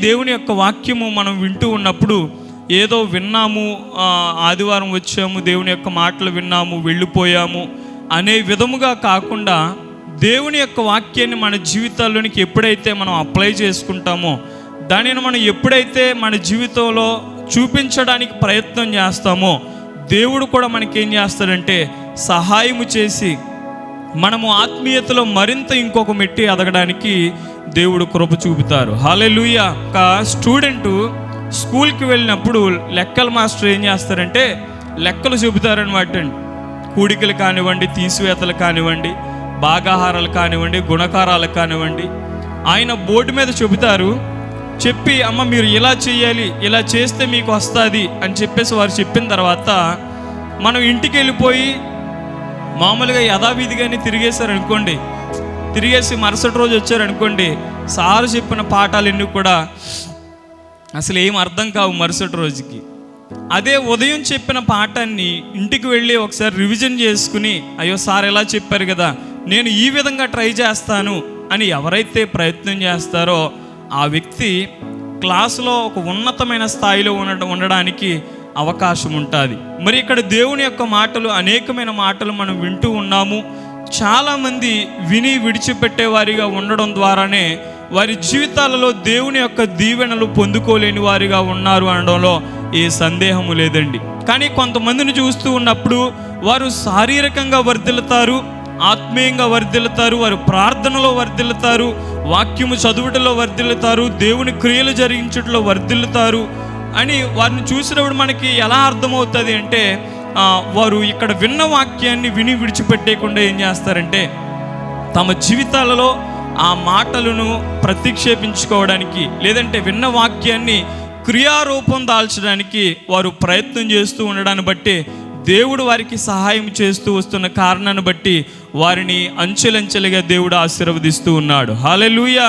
దేవుని యొక్క వాక్యము మనం వింటూ ఉన్నప్పుడు ఏదో విన్నాము, ఆదివారం వచ్చాము, దేవుని యొక్క మాటలు విన్నాము, వెళ్ళిపోయాము అనే విధముగా కాకుండా దేవుని యొక్క వాక్యాన్ని మన జీవితాల్లోనికి ఎప్పుడైతే మనం అప్లై చేసుకుంటామో, దానిని మనం ఎప్పుడైతే మన జీవితంలో చూపించడానికి ప్రయత్నం చేస్తామో, దేవుడు కూడా మనకేం చేస్తాడంటే సహాయము చేసి మనము ఆత్మీయతలో మరింత ఇంకొక మెట్టి ఎదగడానికి దేవుడు కృప చూపుతారు. హల్లెలూయా. ఒక స్టూడెంటు స్కూల్కి వెళ్ళినప్పుడు లెక్కల మాస్టర్ ఏం చేస్తారంటే లెక్కలు చెబుతారనమాట. కూడికలు కానివ్వండి, తీసివేతలు కానివ్వండి, భాగాహారాలు కానివ్వండి, గుణకారాలు కానివ్వండి, ఆయన బోర్డు మీద చెబుతారు. చెప్పి అమ్మ మీరు ఇలా చేయాలి, ఇలా చేస్తే మీకు వస్తుంది అని చెప్పేసి వారు చెప్పిన తర్వాత మనం ఇంటికి వెళ్ళిపోయి మామూలుగా యథావిధిగానే తిరిగేశారనుకోండి, తిరిగేసి మరుసటి రోజు వచ్చారనుకోండి, సారు చెప్పిన పాఠాలన్నీ కూడా అసలు ఏం అర్థం కావు మరుసటి రోజుకి. అదే ఉదయం చెప్పిన పాఠాన్ని ఇంటికి వెళ్ళి ఒకసారి రివిజన్ చేసుకుని, అయ్యో సార్ ఎలా చెప్పారు కదా, నేను ఈ విధంగా ట్రై చేస్తాను అని ఎవరైతే ప్రయత్నం చేస్తారో ఆ వ్యక్తి క్లాసులో ఒక ఉన్నతమైన స్థాయిలో ఉండడానికి అవకాశం ఉంటుంది. మరి ఇక్కడ దేవుని యొక్క మాటలు, అనేకమైన మాటలు మనం వింటూ ఉన్నాము. చాలామంది విని విడిచిపెట్టే వారిగా ఉండడం ద్వారానే వారి జీవితాలలో దేవుని యొక్క దీవెనలు పొందుకోలేని వారిగా ఉన్నారు అనడంలో ఏ సందేహము లేదండి. కానీ కొంతమందిని చూస్తూ ఉన్నప్పుడు వారు శారీరకంగా వర్ధిల్లుతారు, ఆత్మీయంగా వర్ధిల్లుతారు, వారు ప్రార్థనలో వర్ధిల్లుతారు, వాక్యము చదువుటలో వర్ధిల్లుతారు, దేవుని క్రియలు జరిగించడంలో వర్ధిల్లుతారు అని వారిని చూసినప్పుడు మనకి ఎలా అర్థమవుతుంది అంటే, వారు ఇక్కడ విన్న వాక్యాన్ని విని విడిచిపెట్టేయకుండా ఏం చేస్తారంటే తమ జీవితాలలో ఆ మాటలను ప్రతిక్షేపించుకోవడానికి, లేదంటే విన్న వాక్యాన్ని క్రియారూపం దాల్చడానికి వారు ప్రయత్నం చేస్తూ ఉండడాన్ని బట్టి దేవుడు వారికి సహాయం చేస్తూ వస్తున్న కారణాన్ని బట్టి వారిని అంచెలంచెలుగా దేవుడు ఆశీర్వదిస్తూ ఉన్నాడు. హల్లెలూయా.